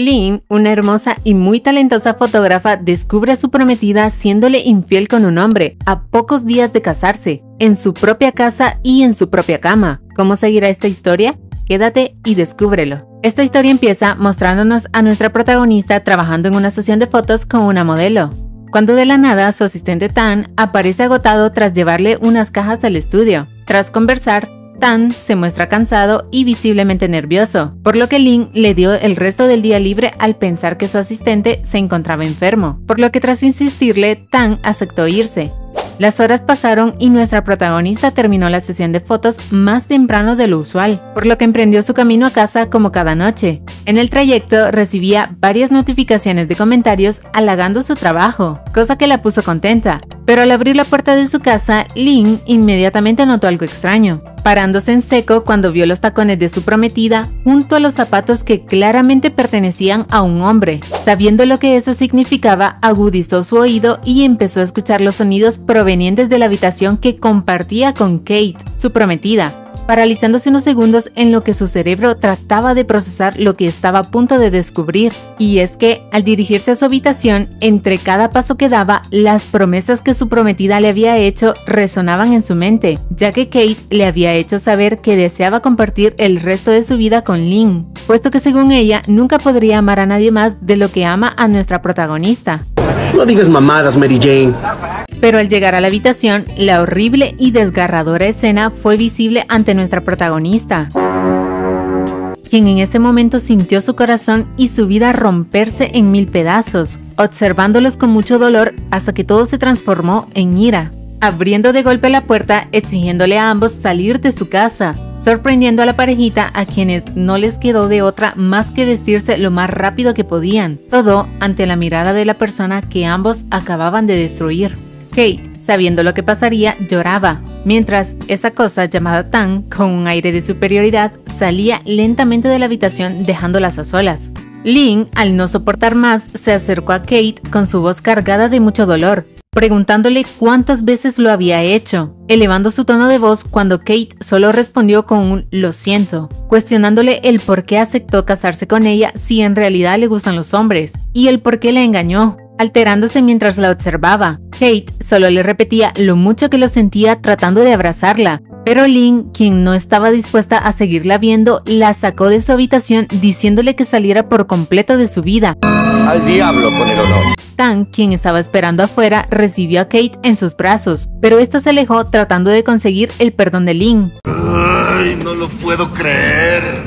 Lynn, una hermosa y muy talentosa fotógrafa, descubre a su prometida siéndole infiel con un hombre a pocos días de casarse, en su propia casa y en su propia cama. ¿Cómo seguirá esta historia? Quédate y descúbrelo. Esta historia empieza mostrándonos a nuestra protagonista trabajando en una sesión de fotos con una modelo, cuando de la nada su asistente Tan aparece agotado tras llevarle unas cajas al estudio. Tras conversar, Tan se muestra cansado y visiblemente nervioso, por lo que Lynn le dio el resto del día libre al pensar que su asistente se encontraba enfermo, por lo que tras insistirle, Tan aceptó irse. Las horas pasaron y nuestra protagonista terminó la sesión de fotos más temprano de lo usual, por lo que emprendió su camino a casa como cada noche. En el trayecto recibía varias notificaciones de comentarios halagando su trabajo, cosa que la puso contenta. Pero al abrir la puerta de su casa, Lynn inmediatamente notó algo extraño, parándose en seco cuando vio los tacones de su prometida junto a los zapatos que claramente pertenecían a un hombre. Sabiendo lo que eso significaba, agudizó su oído y empezó a escuchar los sonidos provenientes de la habitación que compartía con Kate, su prometida, paralizándose unos segundos en lo que su cerebro trataba de procesar lo que estaba a punto de descubrir. Y es que, al dirigirse a su habitación, entre cada paso que daba, las promesas que su prometida le había hecho resonaban en su mente, ya que Kate le había hecho saber que deseaba compartir el resto de su vida con Lynn, puesto que según ella, nunca podría amar a nadie más de lo que ama a nuestra protagonista. No digas mamadas, Mary Jane. Pero al llegar a la habitación, la horrible y desgarradora escena fue visible ante nuestra protagonista, quien en ese momento sintió su corazón y su vida romperse en mil pedazos, observándolos con mucho dolor hasta que todo se transformó en ira, abriendo de golpe la puerta exigiéndole a ambos salir de su casa, sorprendiendo a la parejita a quienes no les quedó de otra más que vestirse lo más rápido que podían, todo ante la mirada de la persona que ambos acababan de destruir. Kate, sabiendo lo que pasaría, lloraba, mientras esa cosa llamada Tan, con un aire de superioridad, salía lentamente de la habitación dejándolas a solas. Lynn, al no soportar más, se acercó a Kate con su voz cargada de mucho dolor, preguntándole cuántas veces lo había hecho, elevando su tono de voz cuando Kate solo respondió con un "lo siento", cuestionándole el por qué aceptó casarse con ella si en realidad le gustan los hombres, y el por qué la engañó, alterándose mientras la observaba. Kate solo le repetía lo mucho que lo sentía tratando de abrazarla, pero Lynn, quien no estaba dispuesta a seguirla viendo, la sacó de su habitación diciéndole que saliera por completo de su vida. Al diablo con el honor. Tan, quien estaba esperando afuera, recibió a Kate en sus brazos, pero esta se alejó tratando de conseguir el perdón de Lynn. Ay, no lo puedo creer.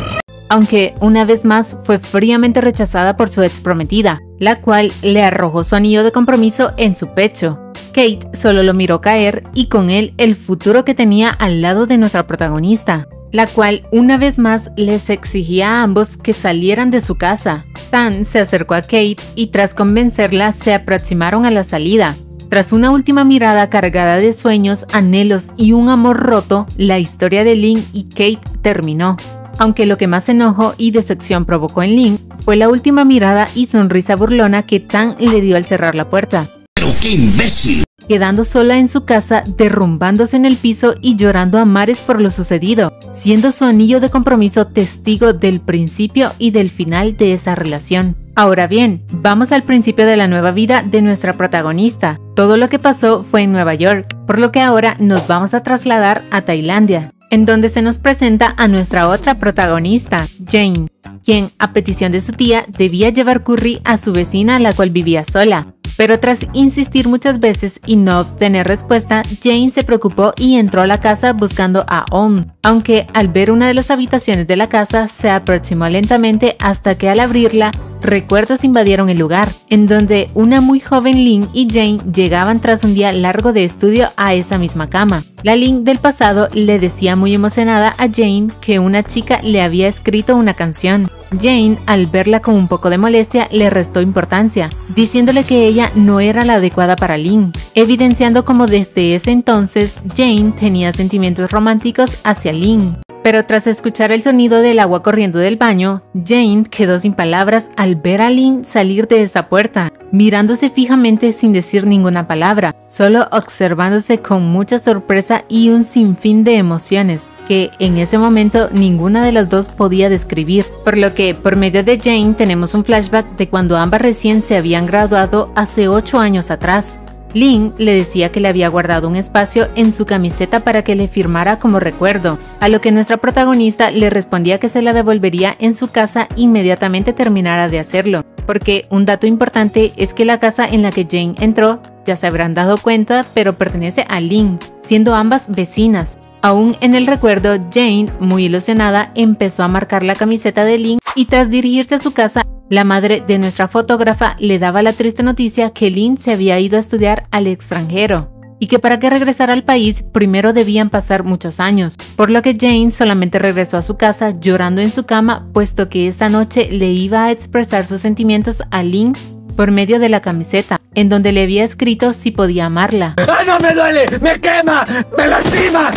Aunque una vez más fue fríamente rechazada por su ex prometida, la cual le arrojó su anillo de compromiso en su pecho. Kate solo lo miró caer y con él el futuro que tenía al lado de nuestra protagonista, la cual una vez más les exigía a ambos que salieran de su casa. Tan se acercó a Kate y tras convencerla se aproximaron a la salida. Tras una última mirada cargada de sueños, anhelos y un amor roto, la historia de Lynn y Kate terminó. Aunque lo que más enojo y decepción provocó en Lynn fue la última mirada y sonrisa burlona que Tan le dio al cerrar la puerta. ¡Pero qué imbécil! Quedando sola en su casa, derrumbándose en el piso y llorando a mares por lo sucedido, siendo su anillo de compromiso testigo del principio y del final de esa relación. Ahora bien, vamos al principio de la nueva vida de nuestra protagonista. Todo lo que pasó fue en Nueva York, por lo que ahora nos vamos a trasladar a Tailandia, en donde se nos presenta a nuestra otra protagonista, Jane, quien, a petición de su tía, debía llevar curry a su vecina, la cual vivía sola. Pero tras insistir muchas veces y no obtener respuesta, Jane se preocupó y entró a la casa buscando a Om, aunque al ver una de las habitaciones de la casa se aproximó lentamente hasta que al abrirla, recuerdos invadieron el lugar, en donde una muy joven Lynn y Jane llegaban tras un día largo de estudio a esa misma cama. La Lynn del pasado le decía muy emocionada a Jane que una chica le había escrito una canción. Jane, al verla con un poco de molestia, le restó importancia, diciéndole que ella no era la adecuada para Lynn, evidenciando como desde ese entonces Jane tenía sentimientos románticos hacia Lynn. Pero tras escuchar el sonido del agua corriendo del baño, Jane quedó sin palabras al ver a Lynn salir de esa puerta, mirándose fijamente sin decir ninguna palabra, solo observándose con mucha sorpresa y un sinfín de emociones, que en ese momento ninguna de las dos podía describir, por lo que por medio de Jane tenemos un flashback de cuando ambas recién se habían graduado hace 8 años atrás. Lynn le decía que le había guardado un espacio en su camiseta para que le firmara como recuerdo, a lo que nuestra protagonista le respondía que se la devolvería en su casa inmediatamente terminara de hacerlo, porque un dato importante es que la casa en la que Jane entró, ya se habrán dado cuenta, pero pertenece a Lynn, siendo ambas vecinas. Aún en el recuerdo, Jane, muy ilusionada, empezó a marcar la camiseta de Lynn y tras dirigirse a su casa, la madre de nuestra fotógrafa le daba la triste noticia que Lynn se había ido a estudiar al extranjero y que para que regresara al país primero debían pasar muchos años, por lo que Jane solamente regresó a su casa llorando en su cama, puesto que esa noche le iba a expresar sus sentimientos a Lynn por medio de la camiseta, en donde le había escrito si podía amarla. ¡Ay, no me duele! ¡Me quema! ¡Me lastima!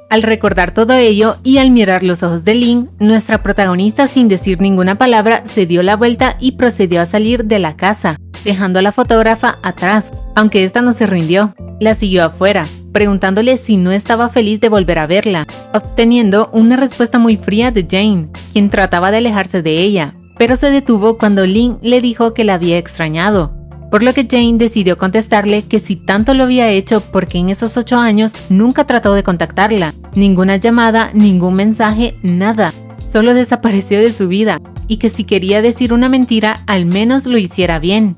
Al recordar todo ello y al mirar los ojos de Lynn, nuestra protagonista sin decir ninguna palabra se dio la vuelta y procedió a salir de la casa, dejando a la fotógrafa atrás, aunque esta no se rindió. La siguió afuera, preguntándole si no estaba feliz de volver a verla, obteniendo una respuesta muy fría de Jane, quien trataba de alejarse de ella, pero se detuvo cuando Lynn le dijo que la había extrañado. Por lo que Jane decidió contestarle que si tanto lo había hecho porque en esos 8 años nunca trató de contactarla, ninguna llamada, ningún mensaje, nada, solo desapareció de su vida y que si quería decir una mentira al menos lo hiciera bien.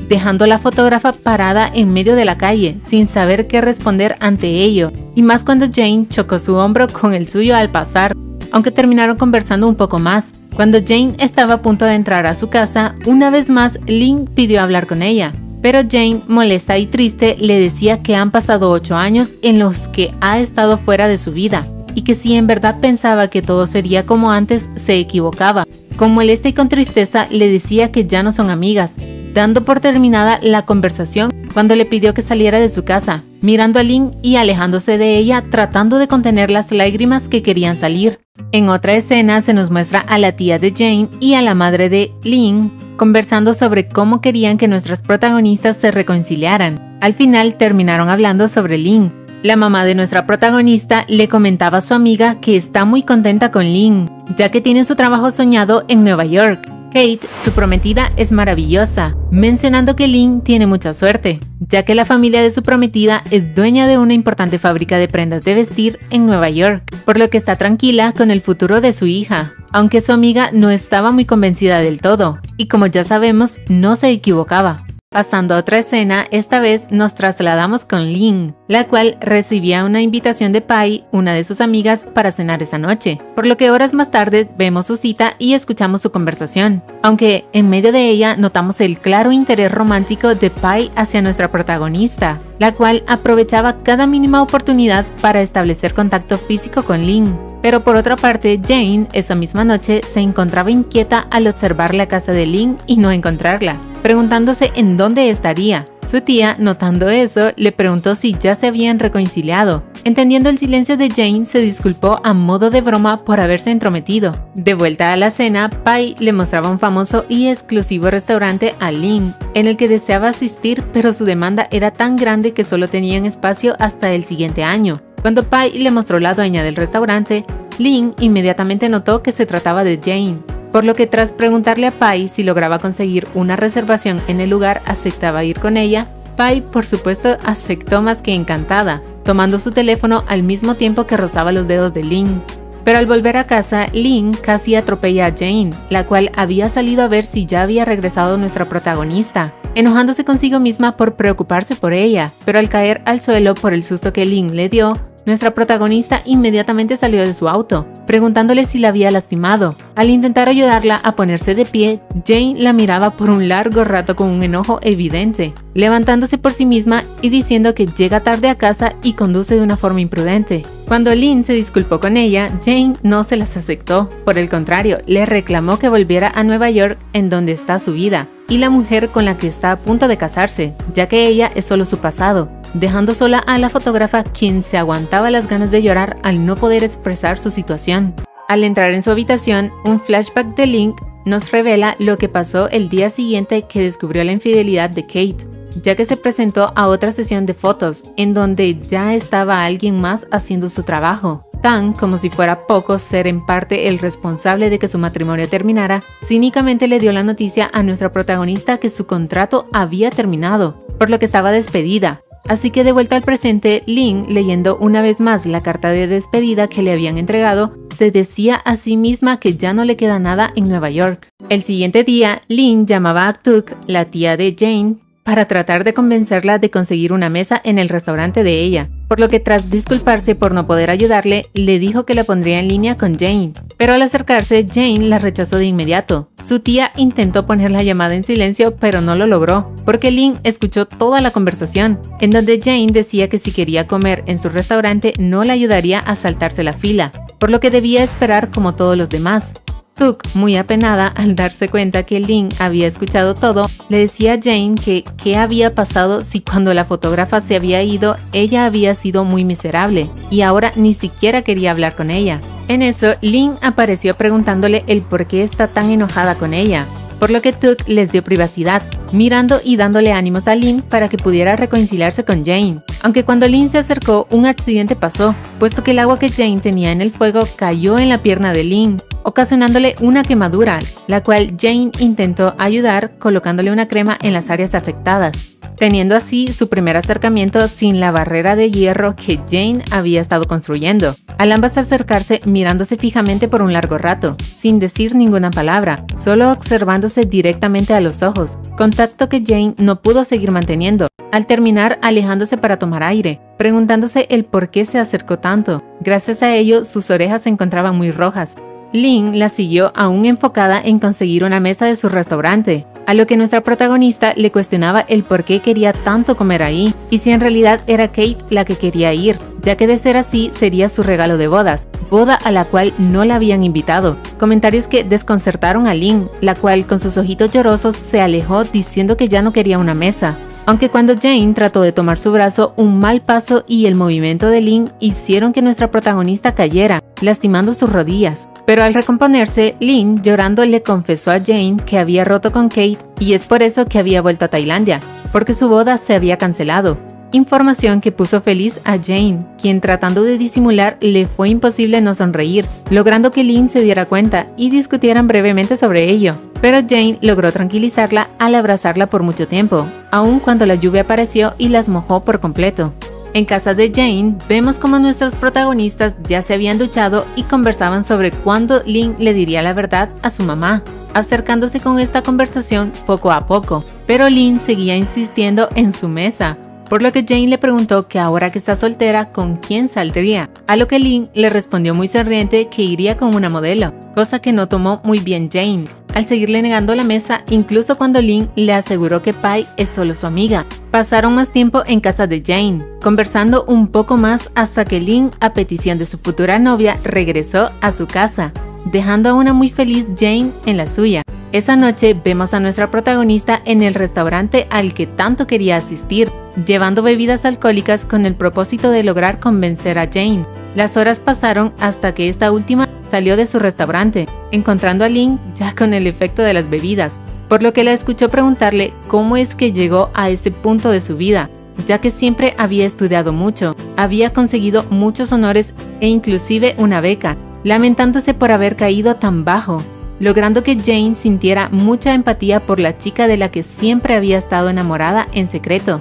Dejando a la fotógrafa parada en medio de la calle sin saber qué responder ante ello, y más cuando Jane chocó su hombro con el suyo al pasar, aunque terminaron conversando un poco más. Cuando Jane estaba a punto de entrar a su casa, una vez más Lynn pidió hablar con ella, pero Jane, molesta y triste, le decía que han pasado 8 años en los que ha estado fuera de su vida, y que si en verdad pensaba que todo sería como antes, se equivocaba. Con molesta y con tristeza le decía que ya no son amigas, dando por terminada la conversación cuando le pidió que saliera de su casa, mirando a Lynn y alejándose de ella, tratando de contener las lágrimas que querían salir. En otra escena se nos muestra a la tía de Jane y a la madre de Lynn conversando sobre cómo querían que nuestras protagonistas se reconciliaran. Al final terminaron hablando sobre Lynn. La mamá de nuestra protagonista le comentaba a su amiga que está muy contenta con Lynn, ya que tiene su trabajo soñado en Nueva York. Kate, su prometida, es maravillosa, mencionando que Lynn tiene mucha suerte, ya que la familia de su prometida es dueña de una importante fábrica de prendas de vestir en Nueva York, por lo que está tranquila con el futuro de su hija, aunque su amiga no estaba muy convencida del todo, y como ya sabemos, no se equivocaba. Pasando a otra escena, esta vez nos trasladamos con Lynn, la cual recibía una invitación de Pai, una de sus amigas, para cenar esa noche, por lo que horas más tarde vemos su cita y escuchamos su conversación, aunque en medio de ella notamos el claro interés romántico de Pai hacia nuestra protagonista, la cual aprovechaba cada mínima oportunidad para establecer contacto físico con Lynn. Pero por otra parte, Jane esa misma noche se encontraba inquieta al observar la casa de Lynn y no encontrarla, preguntándose en dónde estaría. Su tía, notando eso, le preguntó si ya se habían reconciliado. Entendiendo el silencio de Jane, se disculpó a modo de broma por haberse entrometido. De vuelta a la cena, Pai le mostraba un famoso y exclusivo restaurante a Lynn, en el que deseaba asistir, pero su demanda era tan grande que solo tenían espacio hasta el siguiente año. Cuando Pai le mostró la dueña del restaurante, Lynn inmediatamente notó que se trataba de Jane, por lo que tras preguntarle a Pai si lograba conseguir una reservación en el lugar, aceptaba ir con ella. Pai, por supuesto, aceptó más que encantada, tomando su teléfono al mismo tiempo que rozaba los dedos de Lynn. Pero al volver a casa, Lynn casi atropella a Jane, la cual había salido a ver si ya había regresado nuestra protagonista, enojándose consigo misma por preocuparse por ella, pero al caer al suelo por el susto que Lynn le dio, nuestra protagonista inmediatamente salió de su auto, preguntándole si la había lastimado. Al intentar ayudarla a ponerse de pie, Jane la miraba por un largo rato con un enojo evidente, levantándose por sí misma y diciendo que llega tarde a casa y conduce de una forma imprudente. Cuando Lynn se disculpó con ella, Jane no se las aceptó, por el contrario, le reclamó que volviera a Nueva York, en donde está su vida, y la mujer con la que está a punto de casarse, ya que ella es solo su pasado, dejando sola a la fotógrafa, quien se aguantaba las ganas de llorar al no poder expresar su situación. Al entrar en su habitación, un flashback de Link nos revela lo que pasó el día siguiente que descubrió la infidelidad de Kate, ya que se presentó a otra sesión de fotos, en donde ya estaba alguien más haciendo su trabajo. Tan como si fuera poco ser en parte el responsable de que su matrimonio terminara, cínicamente le dio la noticia a nuestra protagonista que su contrato había terminado, por lo que estaba despedida. Así que de vuelta al presente, Lynn, leyendo una vez más la carta de despedida que le habían entregado, se decía a sí misma que ya no le queda nada en Nueva York. El siguiente día, Lynn llamaba a Tuk, la tía de Jane, para tratar de convencerla de conseguir una mesa en el restaurante de ella, por lo que tras disculparse por no poder ayudarle, le dijo que la pondría en línea con Jane. Pero al acercarse, Jane la rechazó de inmediato. Su tía intentó poner la llamada en silencio, pero no lo logró, porque Lynn escuchó toda la conversación, en donde Jane decía que si quería comer en su restaurante no la ayudaría a saltarse la fila, por lo que debía esperar como todos los demás. Tuk, muy apenada al darse cuenta que Lynn había escuchado todo, le decía a Jane que qué había pasado si cuando la fotógrafa se había ido, ella había sido muy miserable y ahora ni siquiera quería hablar con ella. En eso, Lynn apareció preguntándole el por qué está tan enojada con ella, por lo que Tuk les dio privacidad, mirando y dándole ánimos a Lynn para que pudiera reconciliarse con Jane. Aunque cuando Lynn se acercó, un accidente pasó, puesto que el agua que Jane tenía en el fuego cayó en la pierna de Lynn, ocasionándole una quemadura, la cual Jane intentó ayudar colocándole una crema en las áreas afectadas, teniendo así su primer acercamiento sin la barrera de hierro que Jane había estado construyendo. Al ambas acercarse mirándose fijamente por un largo rato, sin decir ninguna palabra, solo observándose directamente a los ojos, contacto que Jane no pudo seguir manteniendo, al terminar alejándose para tomar aire, preguntándose el por qué se acercó tanto. Gracias a ello, sus orejas se encontraban muy rojas. Lynn la siguió aún enfocada en conseguir una mesa de su restaurante, a lo que nuestra protagonista le cuestionaba el por qué quería tanto comer ahí, y si en realidad era Kate la que quería ir, ya que de ser así sería su regalo de bodas, boda a la cual no la habían invitado. Comentarios que desconcertaron a Lynn, la cual con sus ojitos llorosos se alejó diciendo que ya no quería una mesa. Aunque cuando Jane trató de tomar su brazo, un mal paso y el movimiento de Lynn hicieron que nuestra protagonista cayera, lastimando sus rodillas. Pero al recomponerse, Lynn llorando le confesó a Jane que había roto con Kate y es por eso que había vuelto a Tailandia, porque su boda se había cancelado. Información que puso feliz a Jane, quien tratando de disimular le fue imposible no sonreír, logrando que Lynn se diera cuenta y discutieran brevemente sobre ello. Pero Jane logró tranquilizarla al abrazarla por mucho tiempo, aun cuando la lluvia apareció y las mojó por completo. En casa de Jane, vemos como nuestros protagonistas ya se habían duchado y conversaban sobre cuándo Lynn le diría la verdad a su mamá, acercándose con esta conversación poco a poco, pero Lynn seguía insistiendo en su mesa, por lo que Jane le preguntó que ahora que está soltera, ¿con quién saldría? A lo que Lynn le respondió muy sonriente que iría con una modelo, cosa que no tomó muy bien Jane, al seguirle negando la mesa incluso cuando Lynn le aseguró que Pai es solo su amiga. Pasaron más tiempo en casa de Jane, conversando un poco más hasta que Lynn, a petición de su futura novia, regresó a su casa, dejando a una muy feliz Jane en la suya. Esa noche vemos a nuestra protagonista en el restaurante al que tanto quería asistir, llevando bebidas alcohólicas con el propósito de lograr convencer a Jane. Las horas pasaron hasta que esta última salió de su restaurante, encontrando a Lynn ya con el efecto de las bebidas, por lo que la escuchó preguntarle cómo es que llegó a ese punto de su vida, ya que siempre había estudiado mucho, había conseguido muchos honores e inclusive una beca, lamentándose por haber caído tan bajo, logrando que Jane sintiera mucha empatía por la chica de la que siempre había estado enamorada en secreto.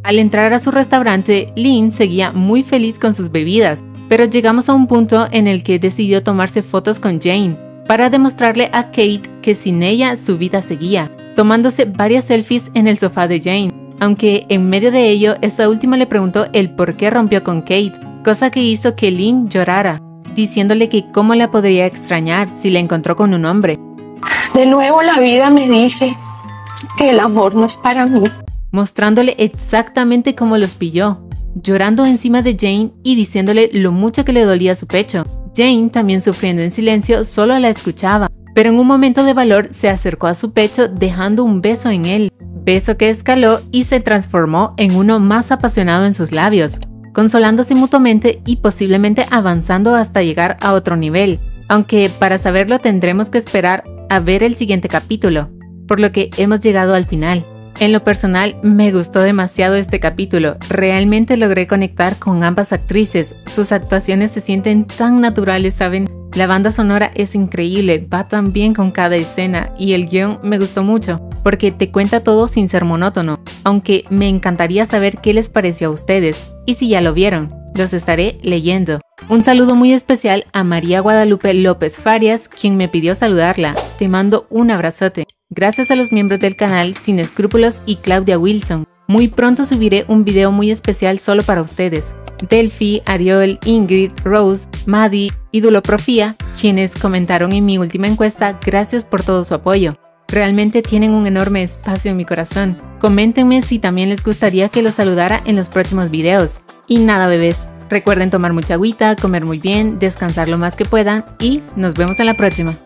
Al entrar a su restaurante, Lynn seguía muy feliz con sus bebidas, pero llegamos a un punto en el que decidió tomarse fotos con Jane, para demostrarle a Kate que sin ella su vida seguía, tomándose varias selfies en el sofá de Jane, aunque en medio de ello esta última le preguntó el por qué rompió con Kate, cosa que hizo que Lynn llorara, diciéndole que cómo la podría extrañar si la encontró con un hombre. De nuevo la vida me dice que el amor no es para mí. Mostrándole exactamente cómo los pilló, llorando encima de Jane y diciéndole lo mucho que le dolía su pecho. Jane, también sufriendo en silencio, solo la escuchaba, pero en un momento de valor se acercó a su pecho dejando un beso en él, beso que escaló y se transformó en uno más apasionado en sus labios, consolándose mutuamente y posiblemente avanzando hasta llegar a otro nivel, aunque para saberlo tendremos que esperar a ver el siguiente capítulo, por lo que hemos llegado al final. En lo personal, me gustó demasiado este capítulo, realmente logré conectar con ambas actrices, sus actuaciones se sienten tan naturales, ¿saben? La banda sonora es increíble, va tan bien con cada escena y el guión me gustó mucho, porque te cuenta todo sin ser monótono, aunque me encantaría saber qué les pareció a ustedes, y si ya lo vieron, los estaré leyendo. Un saludo muy especial a María Guadalupe López Farias, quien me pidió saludarla, te mando un abrazote. Gracias a los miembros del canal Sin Escrúpulos y Claudia Wilson. Muy pronto subiré un video muy especial solo para ustedes. Delphi, Ariol, Ingrid, Rose, Maddie y Duloprofía, quienes comentaron en mi última encuesta, gracias por todo su apoyo. Realmente tienen un enorme espacio en mi corazón. Coméntenme si también les gustaría que los saludara en los próximos videos. Y nada, bebés, recuerden tomar mucha agüita, comer muy bien, descansar lo más que puedan y nos vemos en la próxima.